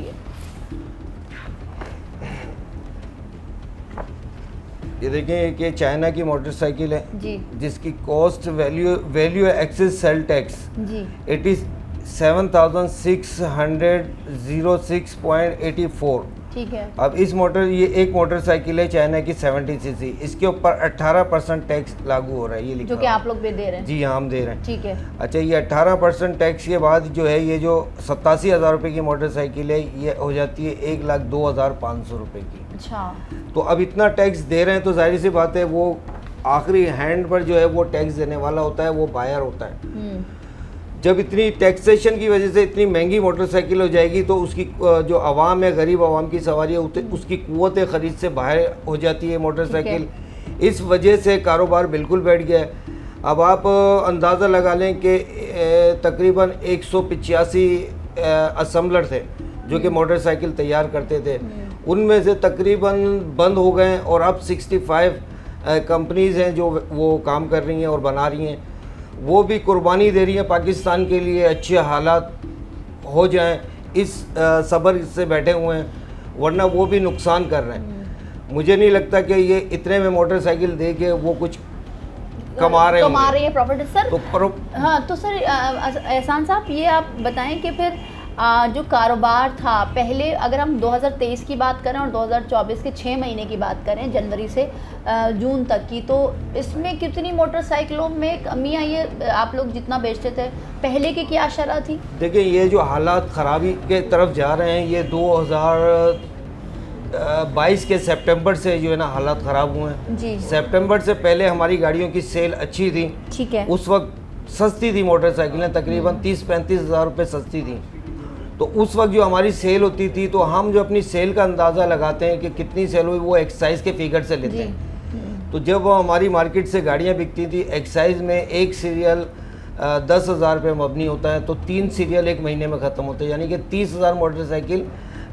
ये देखें कि चाइना की मोटरसाइकिल है जी, जिसकी cost value excess sale tax जी, इट इज़ 7,606.84। ठीक है। अब ये एक मोटरसाइकिल है चाइना की 70 सीसी, इसके ऊपर 18% टैक्स लागू हो रहा है। ये लिखा जो कि आप लोग भी दे रहे हैं? जी हाँ, हम दे रहे हैं। ठीक है। अच्छा, ये 18% टैक्स के बाद जो है ये जो 87,000 रुपये की मोटरसाइकिल है ये हो जाती है 1,02,500 रुपये की। अच्छा। तो अब इतना टैक्स दे रहे हैं तो जाहिर सी बात है वो आखिरी हैंड पर जो है वो टैक्स देने वाला होता है, वो बायर होता है। जब इतनी टैक्सेशन की वजह से इतनी महंगी मोटरसाइकिल हो जाएगी तो उसकी जो आवाम है, गरीब आवाम की सवारी है, उसकी कुव्वत ख़रीद से बाहर हो जाती है मोटरसाइकिल। इस वजह से कारोबार बिल्कुल बैठ गया है। अब आप अंदाज़ा लगा लें कि तकरीबन 185 असम्बलर थे जो कि मोटरसाइकिल तैयार करते थे, उनमें से तकरीबन बंद हो गए और अब 65 कंपनीज़ हैं जो वो काम कर रही हैं और बना रही हैं। वो भी कुर्बानी दे रही हैं पाकिस्तान के लिए, अच्छे हालात हो जाएं, इस सब्र से बैठे हुए हैं, वरना वो भी नुकसान कर रहे हैं। मुझे नहीं लगता कि ये इतने में मोटरसाइकिल दे के वो कुछ कमा रहे हैं प्रॉफिट। सर हाँ, तो सर एहसान साहब ये आप बताएं कि फिर जो कारोबार था पहले, अगर हम 2023 की बात करें और 2024 के 6 महीने की बात करें, जनवरी से जून तक की, तो इसमें कितनी मोटरसाइकिलों में कमी आई है? आप लोग जितना बेचते थे पहले की क्या शरह थी? देखिए, ये जो हालात ख़राबी के तरफ जा रहे हैं ये 2022 के सितंबर से जो है ना हालात ख़राब हुए हैं जी। सितंबर से पहले हमारी गाड़ियों की सेल अच्छी थी। ठीक है। उस वक्त सस्ती थी मोटरसाइकिलें, तकरीबन 30-35 हज़ार रुपये सस्ती थी। तो उस वक्त जो हमारी सेल होती थी तो हम जो अपनी सेल का अंदाज़ा लगाते हैं कि कितनी सेल हुई वो एक्साइज़ के फिगर से लेते हैं। तो जब हमारी मार्केट से गाड़ियाँ बिकती थी, एक्साइज़ में एक सीरियल 10,000 रुपये मबनी होता है, तो 3 सीरियल एक महीने में ख़त्म होते हैं, यानी कि 30,000 मोटरसाइकिल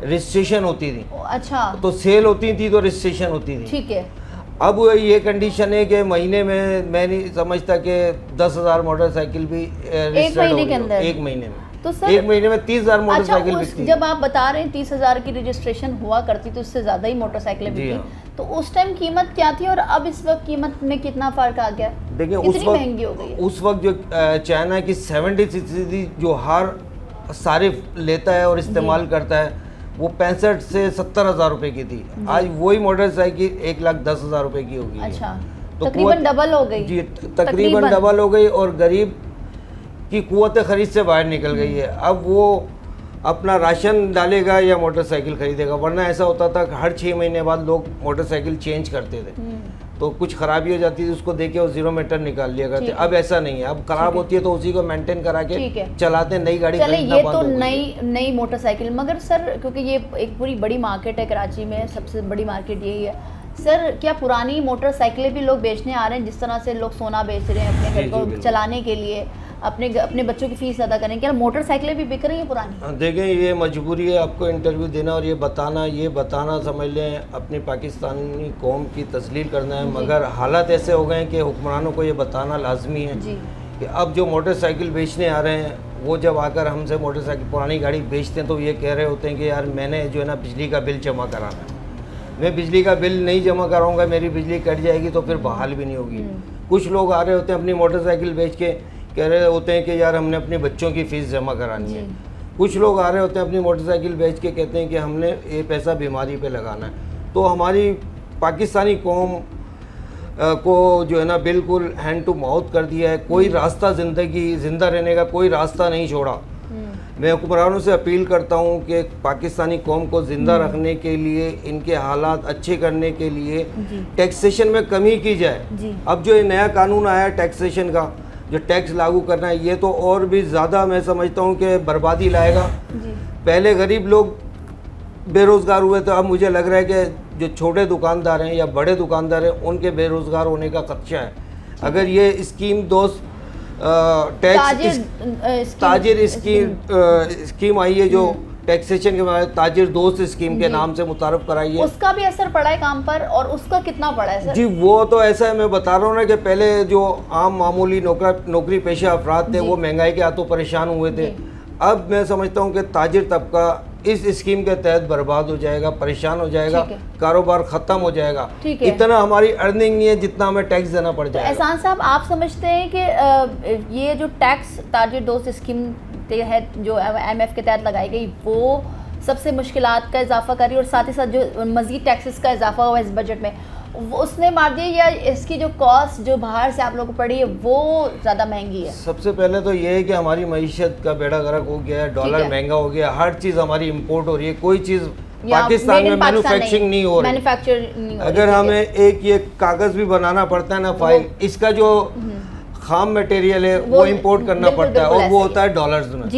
रजिस्ट्रेशन होती थी। अच्छा। तो सेल होती थी तो रजिस्ट्रेशन होती थी। ठीक है। अब ये कंडीशन है कि महीने में मैं नहीं समझता कि 10,000 मोटरसाइकिल भी एक महीने के अंदर, एक महीने में, तो सर एक महीने में 30,000 मोटरसाइकिल बिकती है। जब आप बता रहे हैं 30,000 की रजिस्ट्रेशन हुआ करती तो उससे ज़्यादा ही मोटरसाइकिलें बिकती, तो उस टाइम कीमत क्या थी और अब इस वक्त कीमत में कितना फ़र्क आ गया? देखिए कितनी महंगी हो गई है? उस वक्त जो चाइना की 70 जो हर सारिफ लेता है और इस्तेमाल करता है वो 65 से 70 हज़ार रुपये की थी। आज वही मोटरसाइकिल 1,10,000 रुपये की होगी। अच्छा, तो तकरीबन डबल हो गई। जी, तकरीबन डबल हो गई और गरीब की कुव्वत खरीद से बाहर निकल गई है। अब वो अपना राशन डालेगा या मोटरसाइकिल खरीदेगा, वरना ऐसा होता था कि हर 6 महीने बाद लोग मोटरसाइकिल चेंज करते थे। तो कुछ खराबी हो जाती थी उसको देके वो 0 मीटर निकाल लिया करते। अब ऐसा नहीं है, अब खराब होती है तो उसी को मेंटेन करा के चलाते, नई गाड़ी चले। खरीदना ये बंद तो हो गई है। नई मोटरसाइकिल, मगर सर क्योंकि ये एक पूरी बड़ी मार्केट है कराची में, सबसे बड़ी मार्केट यही है सर, क्या पुरानी मोटरसाइकिलें भी लोग बेचने आ रहे हैं जिस तरह से लोग सोना बेच रहे हैं अपने घर को चलाने के लिए, अपने बच्चों की फीस अदा करें, क्या मोटरसाइकिलें भी बिक रही हैं पुरानी? देखें, ये मजबूरी है आपको इंटरव्यू देना और ये बताना समझ लें अपनी पाकिस्तानी कौम की तस्लील करना है। मगर हालात ऐसे हो गए हैं कि हुक्मरानों को ये बताना लाजमी है कि अब जो मोटरसाइकिल बेचने आ रहे हैं वो जब आकर हमसे मोटरसाइकिल पुरानी गाड़ी बेचते हैं तो ये कह रहे होते हैं कि यार मैंने जो है ना बिजली का बिल जमा कराना है, मैं बिजली का बिल नहीं जमा कराऊंगा, मेरी बिजली कट जाएगी तो फिर बहाल भी नहीं होगी। कुछ लोग आ रहे होते हैं अपनी मोटरसाइकिल बेच के कह रहे होते हैं कि यार हमने अपने बच्चों की फ़ीस जमा करानी है। कुछ लोग आ रहे होते हैं अपनी मोटरसाइकिल बेच के कहते हैं कि हमने ये पैसा बीमारी पे लगाना है। तो हमारी पाकिस्तानी कौम को जो है ना बिल्कुल हैंड टू माउथ कर दिया है। कोई रास्ता ज़िंदा रहने का कोई रास्ता नहीं छोड़ा। मैं हुक्मरानों से अपील करता हूँ कि पाकिस्तानी कौम को ज़िंदा रखने के लिए, इनके हालात अच्छे करने के लिए टैक्सेशन में कमी की जाए। अब जो ये नया कानून आया है टैक्सेशन का, जो टैक्स लागू करना है, ये तो और भी ज़्यादा मैं समझता हूँ कि बर्बादी लाएगा। पहले गरीब लोग बेरोज़गार हुए तो अब मुझे लग रहा है कि जो छोटे दुकानदार हैं या बड़े दुकानदार हैं उनके बेरोज़गार होने का खदशा है। अगर ये स्कीम दोस्त ताजिर स्कीम आई है जो टैक्सेशन के बाद ताजिर दोस्त स्कीम के नाम से मुतारफ कराई है, उसका भी असर पड़ा है काम पर, और उसका कितना पड़ा है सर? जी वो तो ऐसा है, मैं बता रहा हूँ ना कि पहले जो आम मामूली नौकरी पेशा अफराद थे वो महंगाई के हाथों परेशान हुए थे। अब मैं समझता हूँ कि ताजिर तबका इस स्कीम के तहत बर्बाद हो जाएगा, परेशान हो जाएगा, कारोबार ख़त्म हो जाएगा। इतना हमारी अर्निंग नहीं है जितना हमें टैक्स देना पड़ जाएगा। एहसान साहब, आप समझते हैं कि ये जो टैक्स ताजिर दोस्त स्कीम तहत जो IMF के तहत लगाई गई वो सबसे मुश्किलात का इजाफा करी, और साथ ही साथ जो मज़ीद टैक्सेस का इजाफा हुआ इस बजट में उसने मार दिया, या इसकी जो कॉस्ट जो बाहर से आप लोगों को पड़ी है वो ज़्यादा महंगी है? सबसे पहले तो ये है कि हमारी मईशत का बेड़ा गर्क हो गया है, डॉलर महंगा हो गया, हर चीज़ हमारी इंपोर्ट हो रही है, कोई चीज़ पाकिस्तान में मैन्युफैक्चरिंग नहीं हो रही। अगर हमें एक ये कागज़ भी बनाना पड़ता है ना फाइल, इसका जो खाम मटेरियल है वो इंपोर्ट करना पड़ता है और वो होता है डॉलर्स में।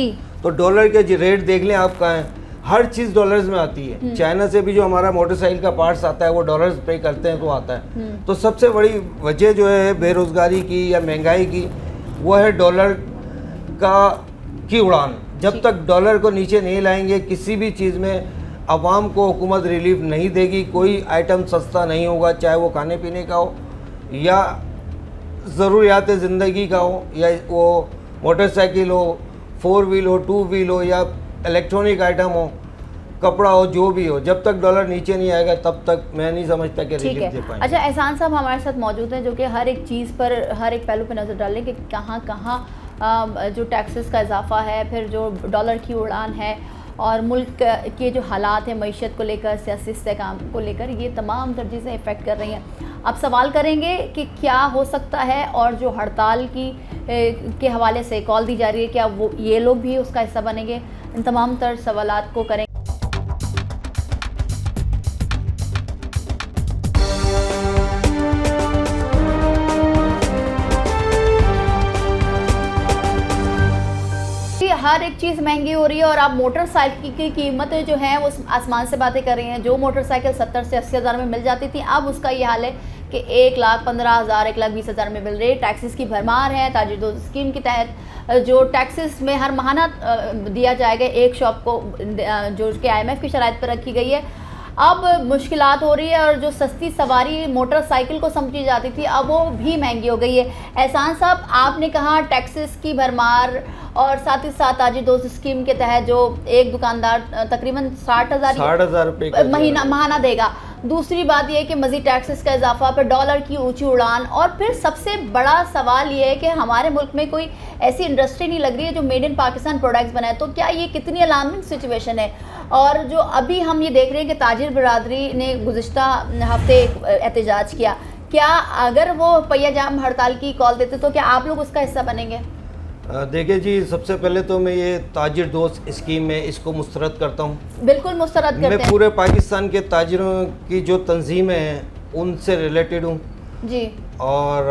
तो डॉलर के रेट देख लें आप कहाँ हैं, हर चीज़ डॉलर्स में आती है। चाइना से भी जो हमारा मोटरसाइकिल का पार्ट्स आता है वो डॉलर्स पे करते हैं तो आता है। तो सबसे बड़ी वजह जो है बेरोज़गारी की या महंगाई की वो है डॉलर की उड़ान। जब तक डॉलर को नीचे नहीं लाएंगे किसी भी चीज़ में आवाम को हुकूमत रिलीफ नहीं देगी। कोई आइटम सस्ता नहीं होगा, चाहे वो खाने पीने का हो या ज़रूरियात ज़िंदगी का हो, या वो मोटरसाइकिल हो, 4 व्हील हो, 2 व्हील हो, या इलेक्ट्रॉनिक आइटम हो, कपड़ा हो, जो भी हो। जब तक डॉलर नीचे नहीं आएगा तब तक मैं नहीं समझता कि रिलीफ दे पाएंगे। अच्छा, एहसान साहब हमारे साथ मौजूद हैं जो कि हर एक चीज़ पर, हर एक पहलू पर नज़र डालें कि कहाँ कहाँ जो टैक्सेस का इजाफा है, फिर जो डॉलर की उड़ान है, और मुल्क के जो हालात हैं मईशत को लेकर, सियासी इस्तेहकाम को लेकर, ये तमाम तर चीज़ें इफ़ेक्ट कर रही हैं। अब सवाल करेंगे कि क्या हो सकता है, और जो हड़ताल के हवाले से कॉल दी जा रही है, क्या वो ये लोग भी उसका हिस्सा बनेंगे? इन तमाम तर सवालात को करेंगे। हर एक चीज़ महंगी हो रही है और आप मोटरसाइकिल की कीमतें जो हैं वो आसमान से बातें कर रही हैं। जो मोटरसाइकिल 70 से 80 हज़ार में मिल जाती थी, अब उसका ये हाल है कि 1,15,000, 1,20,000 में मिल रही है। टैक्सेस की भरमार है। ताजिर दोस्त स्कीम के तहत जो टैक्सेस में हर माहाना दिया जाएगा एक शॉप को, जो कि IMF की शराइत पर रखी गई है, अब मुश्किलात हो रही है। और जो सस्ती सवारी मोटरसाइकिल को समझी जाती थी अब वो भी महंगी हो गई है। एहसान साहब, आपने कहा टैक्सेस की भरमार और साथ ही साथ ताजिर दोस्त स्कीम के तहत जो एक दुकानदार तकरीबन 60,000 रुपये माहाना देगा, दूसरी बात यह है कि मज़ीद टैक्सेस का इजाफा, फिर डॉलर की ऊंची उड़ान, और फिर सबसे बड़ा सवाल ये है कि हमारे मुल्क में कोई ऐसी इंडस्ट्री नहीं लग रही है जो मेड इन पाकिस्तान प्रोडक्ट्स बनाए। तो क्या ये कितनी अलार्मिंग सिचुएशन है? और जो अभी हम ये देख रहे हैं कि ताजिर बरादरी ने गुज़िश्ता हफ्ते एहतजाज किया, क्या अगर वो पहिया जाम हड़ताल की कॉल देते तो क्या आप लोग उसका हिस्सा बनेंगे? देखिए जी, सबसे पहले तो मैं ये ताजिर दोस्त स्कीम है इसको मुस्तरद करता हूँ। बिल्कुल मुस्तरद करते मैं हैं पूरे पाकिस्तान के ताजिरों की जो तंजीमें हैं उनसे रिलेटेड हूँ। जी। और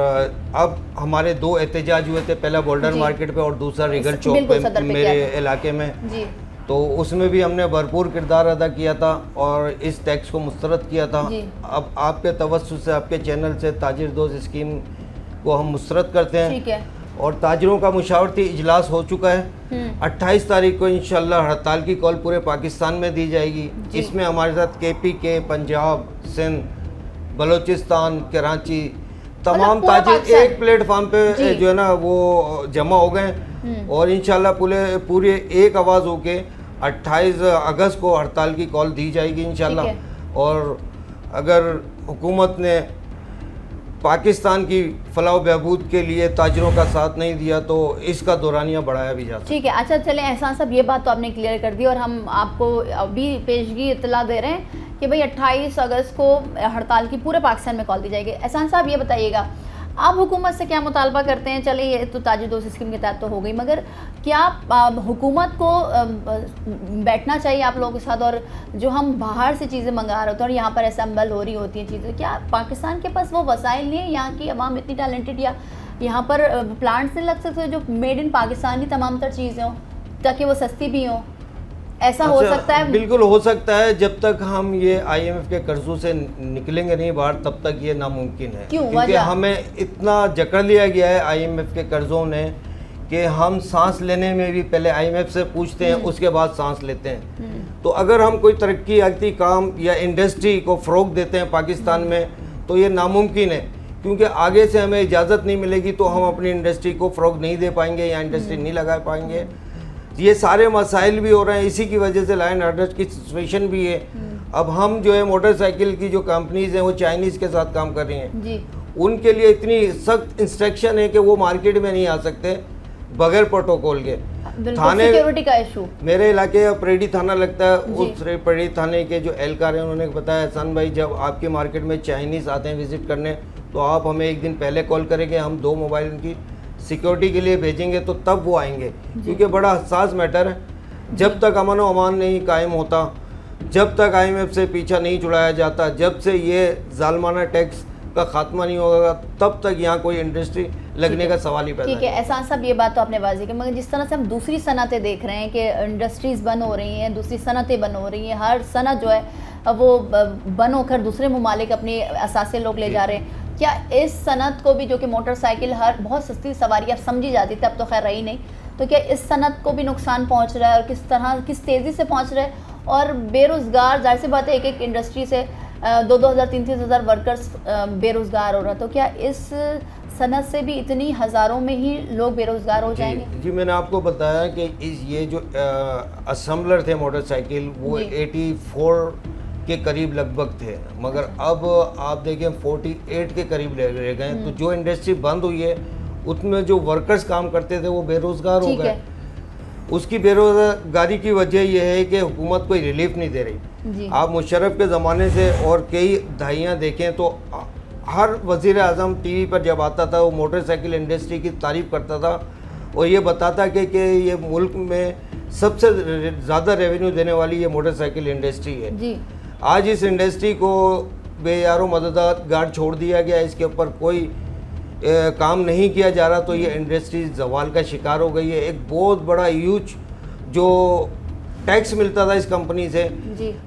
अब हमारे 2 एहतजाज हुए थे, पहला गोल्डन जी। मार्केट पे और दूसरा रिगल चौक बिल्कुल सदर पे पे मेरे किया था। इलाके में। जी। तो उसमें भी हमने भरपूर किरदार अदा किया था और इस टैक्स को मुस्तरद किया था। जी। अब आपके तवज्जुह से, आपके चैनल से ताजिर दोस्त स्कीम को हम मुस्तरद करते हैं। ठीक है। और ताजिरों का मुशावरती इजलास हो चुका है। 28 तारीख को इंशाल्लाह हड़ताल की कॉल पूरे पाकिस्तान में दी जाएगी। इसमें हमारे साथ KPK, पंजाब, सिंध, बलूचिस्तान, कराची, तमाम पूरा ताजिर पाकिस्तान। एक प्लेटफॉर्म पे जो है ना वो जमा हो गए हैं और इंशाल्लाह पूरे एक आवाज़ होके 28 अगस्त को हड़ताल की कॉल दी जाएगी इंशाल्लाह। ठीक और अगर हुकूमत ने पाकिस्तान की फलाह बहबूद के लिए ताजिरों का साथ नहीं दिया तो इसका दौरानिया बढ़ाया भी जा सकता है। ठीक है। अच्छा चलें एहसान साहब, ये बात तो आपने क्लियर कर दी और हम आपको अभी पेशगी इतला दे रहे हैं कि भाई 28 अगस्त को हड़ताल की पूरे पाकिस्तान में कॉल दी जाएगी। एहसान साहब ये बताइएगा, आप हुकूमत से क्या मुतालबा करते हैं? चलिए ये तो ताजिर दोस्त स्कीम के तहत तो हो गई, मगर क्या हुकूमत को बैठना चाहिए आप लोगों के साथ? और जो हम बाहर से चीज़ें मंगा रहे होते हैं और यहाँ पर असेंबल हो रही होती हैं चीज़ें, क्या पाकिस्तान के पास वो वसाइल नहीं है? यहाँ की अवाम इतनी टैलेंटेड या यहाँ पर प्लांट्स नहीं लग सकते जो मेड इन पाकिस्तान की तमाम तर चीज़ें हों ताकि वो सस्ती भी हों? ऐसा हो सकता है? बिल्कुल हो सकता है। जब तक हम ये IMF के कर्जों से निकलेंगे नहीं बाहर तब तक ये नामुमकिन है। क्यों? क्योंकि वजह? हमें इतना जकड़ लिया गया है IMF के कर्जों ने कि हम सांस लेने में भी पहले IMF से पूछते हैं उसके बाद सांस लेते हैं। तो अगर हम कोई तरक्याती काम या इंडस्ट्री को फ़रोग देते हैं पाकिस्तान में तो ये नामुमकिन है, क्योंकि आगे से हमें इजाज़त नहीं मिलेगी तो हम अपनी इंडस्ट्री को फ़रोग नहीं दे पाएंगे या इंडस्ट्री नहीं लगा पाएंगे। ये सारे मसाइल भी हो रहे हैं, इसी की वजह से लाइन ऑर्डर की सिचुएशन भी है। अब हम जो है मोटरसाइकिल की जो कंपनीज हैं वो चाइनीज़ के साथ काम कर रही हैं जी। उनके लिए इतनी सख्त इंस्ट्रक्शन है कि वो मार्केट में नहीं आ सकते बगैर प्रोटोकॉल के। थाने सिक्योरिटी का इशू मेरे इलाके का परेडी थाना लगता है, उस परेडी थाने के जो एहलकार हैं उन्होंने बताया, एहसान भाई जब आपके मार्केट में चाइनीज़ आते हैं विज़िट करने तो आप हमें एक दिन पहले कॉल करेंगे, हम 2 मोबाइल उनकी सिक्योरिटी के लिए भेजेंगे तो तब वो आएंगे, क्योंकि बड़ा हसास मैटर है। जब तक अमन व अमान नहीं कायम होता, जब तक IMF से पीछा नहीं छुड़ाया जाता, जब से ये जालमाना टैक्स का खात्मा नहीं होगा तब तक यहाँ कोई इंडस्ट्री लगने का सवाल ही पैदा ठीक है। एहसान साहब ये बात तो आपने वाज़ेह की, मगर जिस तरह से हम दूसरी सनतें देख रहे हैं कि इंडस्ट्रीज़ बंद हो रही हैं, दूसरी सनतें बंद हो रही हैं, हर सनत जो है वो बंद होकर दूसरे ममालिक अपने असासे लोग ले जा रहे हैं, क्या इस सनत को भी, जो कि मोटरसाइकिल हर बहुत सस्ती सवारी अब समझी जाती थी, अब तो खैर रही नहीं, तो क्या इस सनत को भी नुकसान पहुंच रहा है और किस तरह किस तेज़ी से पहुंच रहा है? और बेरोज़गार, जाहिर सी बात है, एक इंडस्ट्री से 2-2 हज़ार 3-3 हज़ार वर्कर्स बेरोज़गार हो रहा है, तो क्या इस सनत से भी इतनी हज़ारों में ही लोग बेरोज़गार हो जाएंगे? जी मैंने आपको बताया कि ये जो असम्बलर थे मोटरसाइकिल वो 84 के करीब लगभग थे, मगर अब आप देखें 48 के करीब रह गए। तो जो इंडस्ट्री बंद हुई है उसमें जो वर्कर्स काम करते थे वो बेरोज़गार हो गए। उसकी बेरोज़गारी की वजह यह है कि हुकूमत कोई रिलीफ नहीं दे रही। आप मुशर्रफ के ज़माने से और कई दहाइयाँ देखें तो हर वज़ीर आज़म TV पर जब आता था वो मोटरसाइकिल इंडस्ट्री की तारीफ़ करता था और ये बताता कि ये मुल्क में सबसे ज़्यादा रेवेन्यू देने वाली ये मोटरसाइकिल इंडस्ट्री है। जी। आज इस इंडस्ट्री को बेयारो मददगार छोड़ दिया गया, इसके ऊपर कोई काम नहीं किया जा रहा, तो ये इंडस्ट्री जवाल का शिकार हो गई है। एक बहुत बड़ा ह्यूज जो टैक्स मिलता था इस कंपनी से,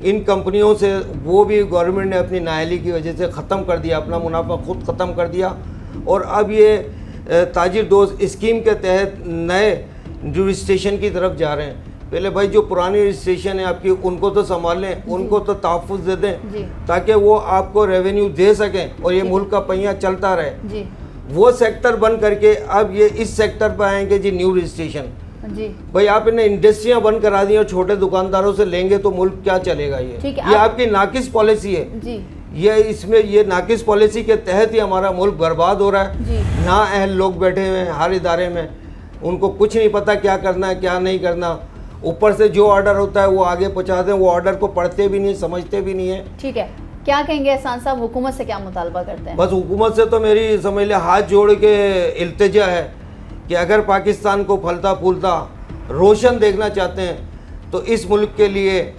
इन कंपनियों से वो भी गवर्नमेंट ने अपनी नाअहली की वजह से ख़त्म कर दिया, अपना मुनाफा खुद ख़त्म कर दिया। और अब ये ताजिर दोस्त स्कीम के तहत नए रजिस्ट्रेशन की तरफ जा रहे हैं। पहले भाई जो पुरानी रजिस्ट्रेशन है आपकी उनको तो संभाल लें, उनको तो तहफ़्फ़ुज़ दे दें ताकि वो आपको रेवेन्यू दे सकें और ये मुल्क का पहिया चलता रहे। वो सेक्टर बंद करके अब ये इस सेक्टर पर आएंगे जी न्यू रजिस्ट्रेशन। जी भाई आप इन्हें इंडस्ट्रियां बंद करा दी और छोटे दुकानदारों से लेंगे तो मुल्क क्या चलेगा? ठीक है, ये आपकी नाकिस पॉलिसी है जी ये नाकिस पॉलिसी के तहत ही हमारा मुल्क बर्बाद हो रहा है। जी ना अहल लोग बैठे हुए हैं हर इदारे में, उनको कुछ नहीं पता क्या करना है क्या नहीं करना। ऊपर से जो ऑर्डर होता है वो आगे पहुँचाते हैं, वो ऑर्डर को पढ़ते भी नहीं, समझते भी नहीं है। ठीक है, क्या कहेंगे एहसान साहब, हुकूमत से क्या मुतालबा करते हैं? बस हुकूमत से तो मेरी समझ ले हाथ जोड़ के इल्तिजा है कि अगर पाकिस्तान को फलता फूलता रोशन देखना चाहते हैं तो इस मुल्क के लिए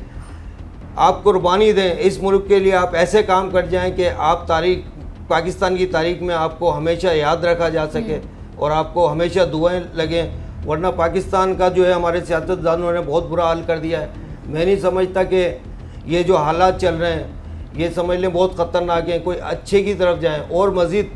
आप कुर्बानी दें, इस मुल्क के लिए आप ऐसे काम कर जाएं कि आप पाकिस्तान की तारीख में आपको हमेशा याद रखा जा सके और आपको हमेशा दुआएं लगें। वरना पाकिस्तान का जो है हमारे सियासतदानों ने बहुत बुरा हाल कर दिया है। मैं नहीं समझता कि ये जो हालात चल रहे हैं ये समझ लें बहुत ख़तरनाक हैं, कोई अच्छे की तरफ जाएं और मज़ीद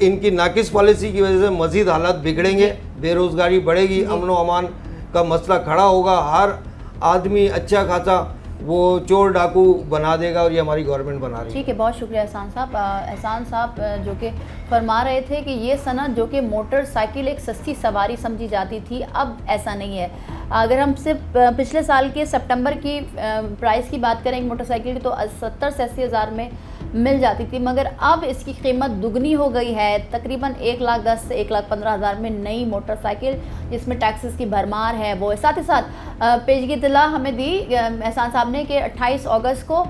इनकी नाकिस पॉलिसी की वजह से मज़ीद हालात बिगड़ेंगे, बेरोज़गारी बढ़ेगी, अमन व अमान का मसला खड़ा होगा, हर आदमी अच्छा खासा वो चोर डाकू बना देगा और ये हमारी गवर्नमेंट बना रही है। ठीक है, बहुत शुक्रिया एहसान साहब। एहसान साहब जो कि फरमा रहे थे कि ये सनत जो कि मोटरसाइकिल एक सस्ती सवारी समझी जाती थी, अब ऐसा नहीं है। अगर हम सिर्फ पिछले साल के सितंबर की प्राइस की बात करें मोटरसाइकिल की तो 70 से 80 हज़ार में मिल जाती थी, मगर अब इसकी कीमत दुगनी हो गई है, तकरीबन 1,10,000 से 1,15,000 में नई मोटरसाइकिल जिसमें टैक्सेस की भरमार है वो है। साथ ही साथ पेशगी इत्तला हमें दी एहसान साहब ने कि 28 अगस्त को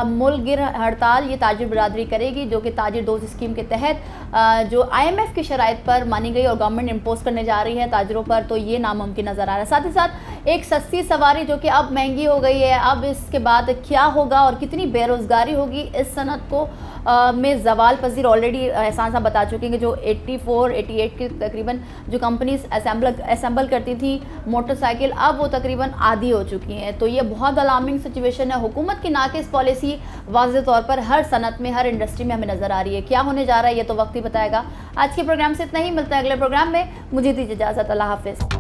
मुल्क गिर हड़ताल ये ताजिर बिरादरी करेगी, जो कि ताजिर दोस्त स्कीम के तहत जो IMF की शराइत पर मानी गई और गवर्नमेंट इम्पोज करने जा रही है ताजिरों पर, तो ये नामुमकिन नज़र आ रहा है। साथ ही साथ एक सस्ती सवारी जो कि अब महंगी हो गई है, अब इसके बाद क्या होगा और कितनी बेरोज़गारी होगी इस सनत को में जवाल पजीर ऑलरेडी एहसान साहब बता चुके हैं कि जो 84-88 के तकरीबन जो कंपनीज असेंबल करती थी मोटरसाइकिल, अब वो तकरीबन आधी हो चुकी हैं। तो ये बहुत अलार्मिंग सिचुएशन है। हुकूमत की नाकिस पॉलिसी वाज़ेह तौर पर हर सनत में, हर इंडस्ट्री में हमें नज़र आ रही है। क्या होने जा रहा है ये तो वक्त ही बताएगा। आज के प्रोग्राम से इतना ही, मिलता है अगले प्रोग्राम में। मुझे दीजिए इजाज़त, अल्लाह हाफिज़।